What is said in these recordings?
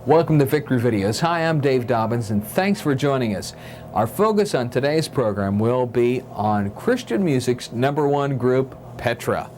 Welcome to Victory Videos. Hi, I'm Dave Dobbins, and thanks for joining us. Our focus on today's program will be on Christian music's #1 group, Petra.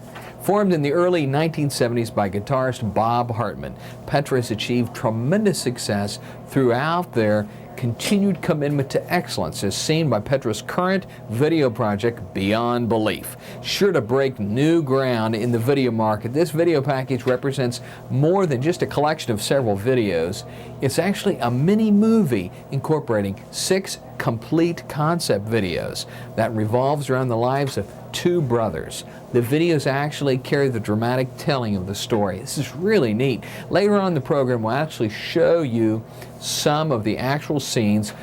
Formed in the early 1970s by guitarist Bob Hartman, Petra has achieved tremendous success throughout their continued commitment to excellence, as seen by Petra's current video project, Beyond Belief. Sure to break new ground in the video market, this video package represents more than just a collection of several videos. It's actually a mini movie incorporating 6 complete concept videos that revolves around the lives of 2 brothers. The videos actually carry the dramatic telling of the story. This is really neat. Later on in the program, we'll actually show you some of the actual scenes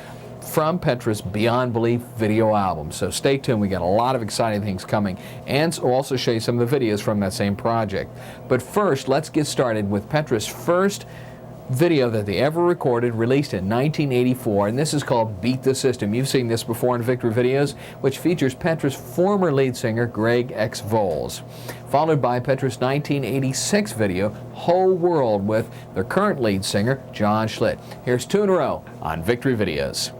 from Petra's Beyond Belief video album. So stay tuned, we got a lot of exciting things coming, and we'll also show you some of the videos from that same project. But first, let's get started with Petra's first video that they ever recorded, released in 1984, and this is called Beat the System. You've seen this before in Victory Videos, which features Petra's former lead singer, Greg X. Voles, followed by Petra's 1986 video, Whole World, with their current lead singer, John Schlitt. Here's 2 in a row on Victory Videos.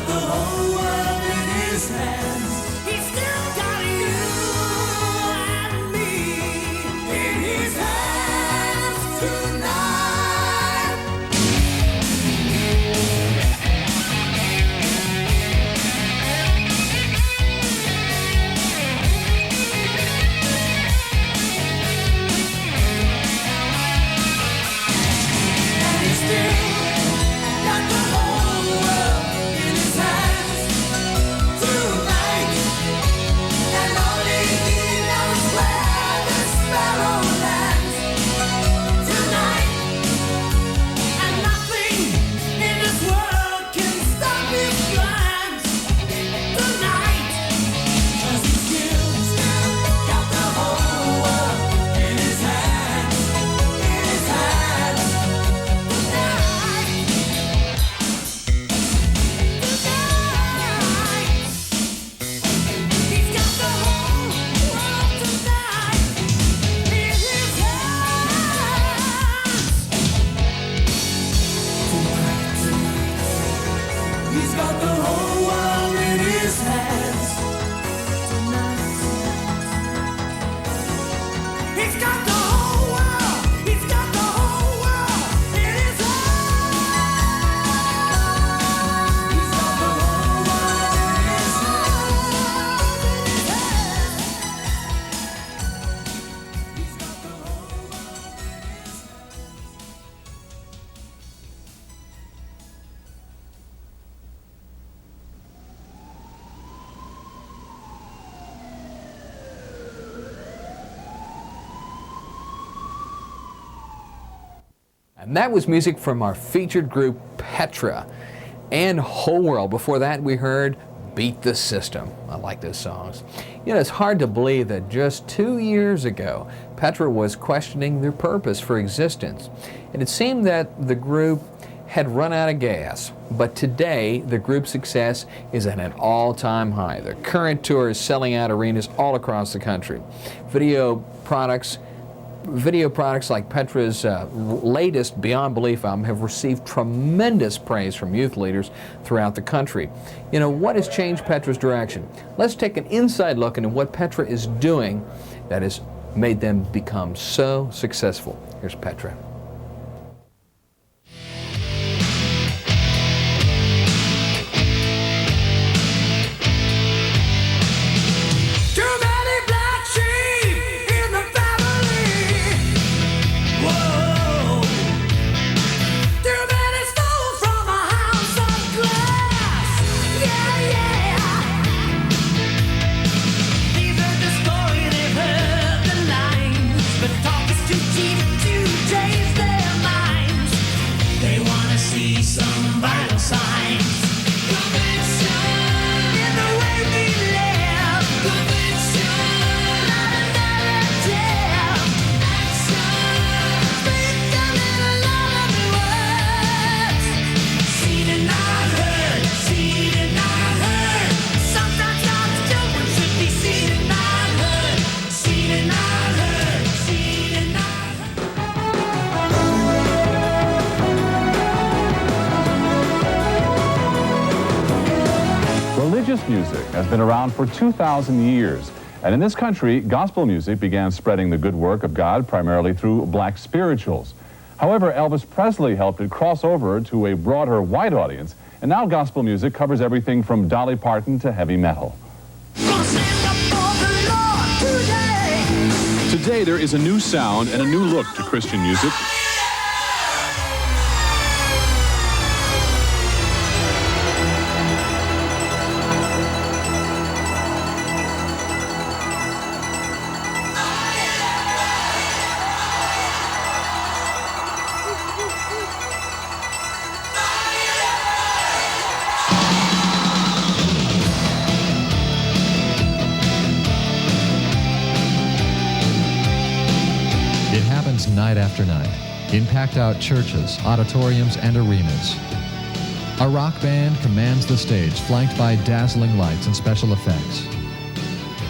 got the whole world in his hands. He's still got you and me in his hands tonight. And he's still got the whole world in his hands tonight. And only he knows where the sparrow lands tonight. And nothing in this world can stop his plans tonight. 'Cause he's still got the whole world in his hands, in his hands tonight. He's got the whole world tonight in his hands. He's got the whole world in his hands tonight. He's got the whole world. He's got the whole world in his hands. He's got the whole world in his hands. He's got the whole world in his hands. And that was music from our featured group, Petra, and Whole World. Before that, we heard Beat the System. I like those songs. You know, it's hard to believe that just 2 years ago, Petra was questioning their purpose for existence. And it seemed that the group had run out of gas. But today, the group's success is at an all-time high. Their current tour is selling out arenas all across the country. Video products like Petra's latest Beyond Belief album have received tremendous praise from youth leaders throughout the country. You know, what has changed Petra's direction? Let's take an inside look into what Petra is doing that has made them become so successful. Here's Petra. Too many black sheep in the family. Whoa. Too many stole from a house of glass. Yeah, yeah. These are the story they've heard the lines, but talk is too cheap to change their minds. They wanna see some vital signs. Conviction in the way we live. Conviction, not a narrative. Action, speak a little louder words. Seen and not heard, seen and not heard. Sometimes God's children should be seen and not heard. Seen and not heard, seen and not Religious music has been around for 2,000 years. And in this country, gospel music began spreading the good work of God primarily through black spirituals. However, Elvis Presley helped it cross over to a broader white audience, and now gospel music covers everything from Dolly Parton to heavy metal. gonna stand up for the Lord today. Today, there is a new sound and a new look to Christian music. It happens night after night in packed-out churches, auditoriums, and arenas. A rock band commands the stage, flanked by dazzling lights and special effects.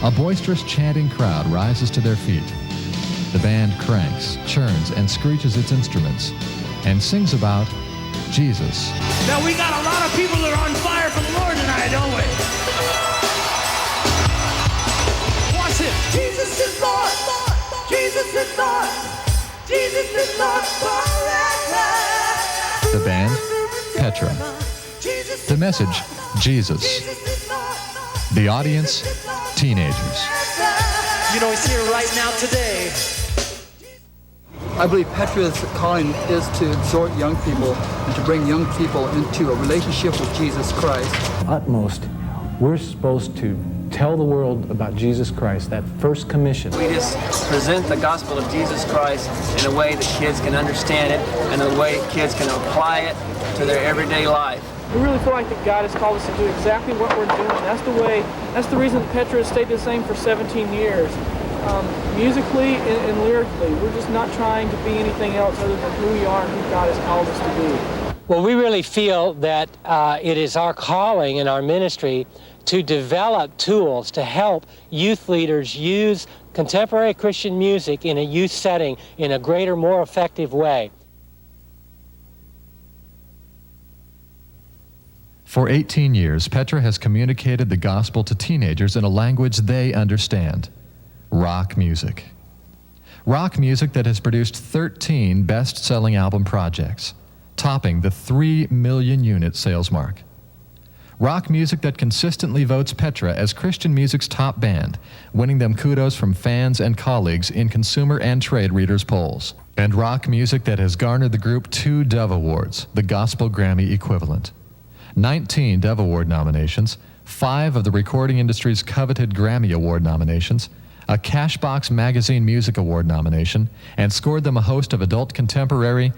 A boisterous chanting crowd rises to their feet. The band cranks, churns, and screeches its instruments and sings about Jesus. Now we got a lot of people that are on fire for the Lord try, don't we? Watch it. Jesus is Lord. Jesus is Lord. Jesus is Lord forever. The band, Petra. The message, Jesus. The audience, teenagers. You know, he's here right now today. I believe Petra's calling is to exhort young people and to bring young people into a relationship with Jesus Christ. Utmost, we're supposed to tell the world about Jesus Christ, that first commission. We just present the gospel of Jesus Christ in a way that kids can understand it and in a way kids can apply it to their everyday life. We really feel like that God has called us to do exactly what we're doing. That's the reason that Petra has stayed the same for 17 years. Musically and lyrically, we're just not trying to be anything else other than who we are and who God has called us to be. Well, we really feel that it is our calling and our ministry to develop tools to help youth leaders use contemporary Christian music in a youth setting in a greater, more effective way. For 18 years, Petra has communicated the gospel to teenagers in a language they understand. Rock music. Rock music that has produced 13 best-selling album projects, topping the 3 million unit sales mark. Rock music that consistently votes Petra as Christian music's top band, winning them kudos from fans and colleagues in consumer and trade readers' polls. And rock music that has garnered the group 2 Dove Awards, the Gospel Grammy equivalent. 19 Dove Award nominations, 5 of the recording industry's coveted Grammy Award nominations, a Cashbox Magazine Music Award nomination, and scored them a host of adult contemporary,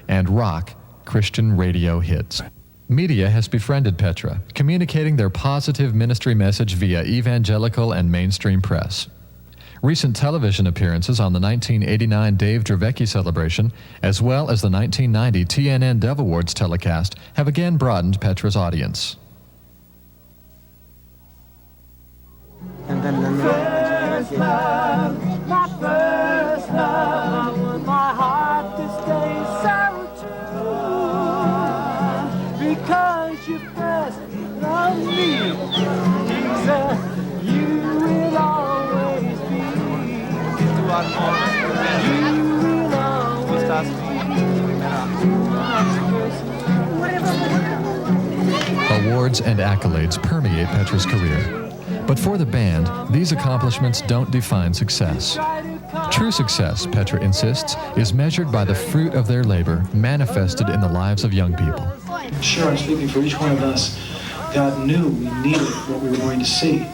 and rock Christian radio hits. Media has befriended Petra, communicating their positive ministry message via evangelical and mainstream press. Recent television appearances on the 1989 Dave Dravecki celebration, as well as the 1990 TNN Dove Awards telecast, have again broadened Petra's audience. First love, my first love, my heart to stay so true. Because you first loved me, Jesus, you will always be. You will always be. Awards and accolades permeate Petra's career. But for the band, these accomplishments don't define success. True success, Petra insists, is measured by the fruit of their labor manifested in the lives of young people. Sure, I'm speaking for each one of us. God knew we needed what we were going to see.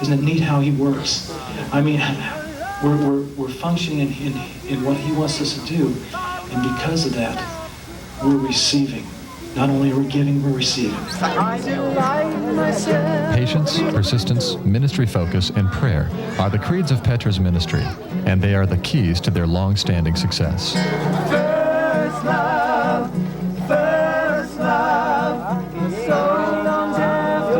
Isn't it neat how He works? I mean, we're functioning in what He wants us to do, and because of that, we're receiving. Not only are we giving, we're receiving. Patience, persistence, ministry focus, and prayer are the creeds of Petra's ministry, and they are the keys to their long-standing success. First love, so long after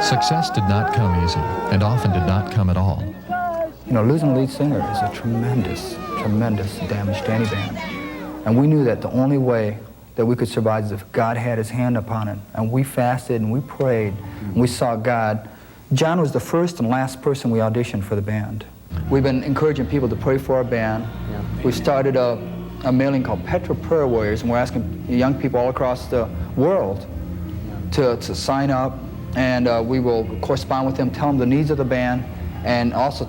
Success did not come easy, and often did not come at all. You know, losing a lead singer is a tremendous damage to any band. And we knew that the only way that we could survive is if God had His hand upon it. And we fasted and we prayed and we saw God. John was the first and last person we auditioned for the band. We've been encouraging people to pray for our band. We started a mailing called Petra Prayer Warriors, and we're asking young people all across the world to sign up. And we will correspond with them, tell them the needs of the band, and also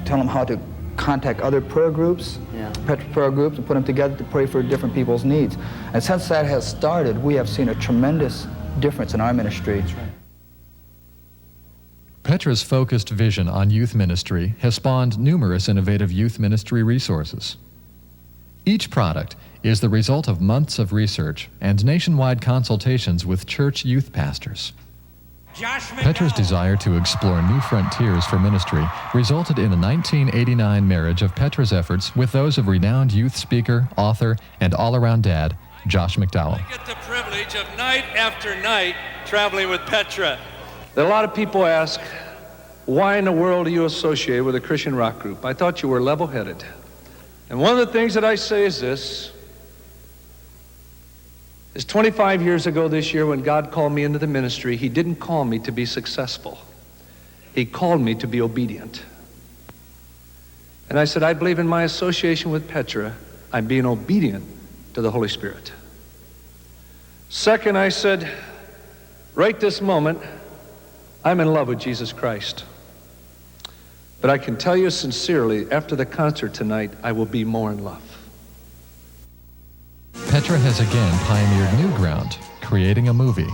tell them how to contact other prayer groups, Petra prayer groups, and put them together to pray for different people's needs. And since that has started, we have seen a tremendous difference in our ministry. Petra's focused vision on youth ministry has spawned numerous innovative youth ministry resources. Each product is the result of months of research and nationwide consultations with church youth pastors. Petra's desire to explore new frontiers for ministry resulted in the 1989 marriage of Petra's efforts with those of renowned youth speaker, author, and all-around dad, Josh McDowell. I get the privilege of night after night traveling with Petra. A lot of people ask, why in the world are you associated with a Christian rock group? I thought you were level-headed. And one of the things that I say is this, is 25 years ago this year when God called me into the ministry, he didn't call me to be successful. He called me to be obedient. And I said, I believe in my association with Petra, I'm being obedient to the Holy Spirit. Second, I said, right this moment, I'm in love with Jesus Christ. But I can tell you sincerely, after the concert tonight, I will be more in love. Petra has again pioneered new ground, creating a movie.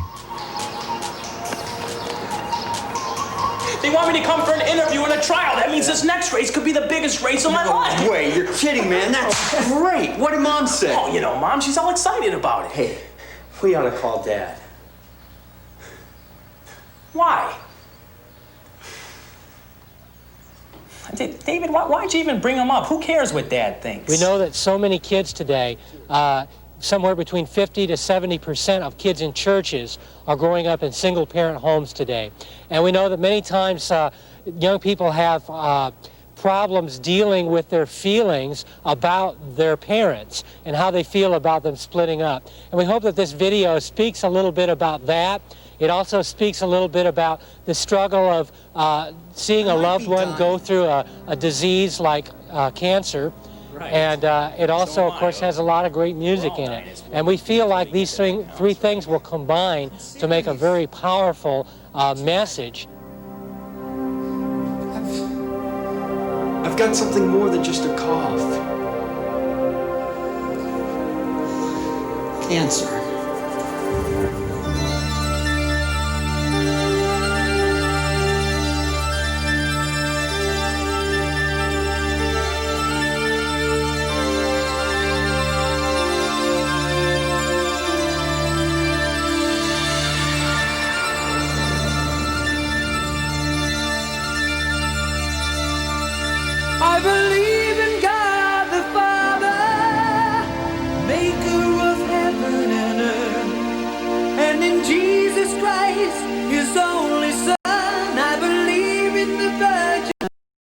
They want me to come for an interview and a trial. That means this next race could be the biggest race of my life. Wait, you're kidding, man. That's great. What did Mom say? Oh, you know, Mom, she's all excited about it. Hey, we ought to call Dad. Why? David, why'd you even bring him up? Who cares what Dad thinks? We know that so many kids today, somewhere between 50 to 70% of kids in churches are growing up in single-parent homes today. And we know that many times young people have problems dealing with their feelings about their parents and how they feel about them splitting up. And we hope that this video speaks a little bit about that. It also speaks a little bit about the struggle of seeing a loved one go through a disease like cancer. Right. And it also, of course, has a lot of great music in it. And we feel like these three things will combine to make a very powerful message. I've got something more than just a cough. Cancer.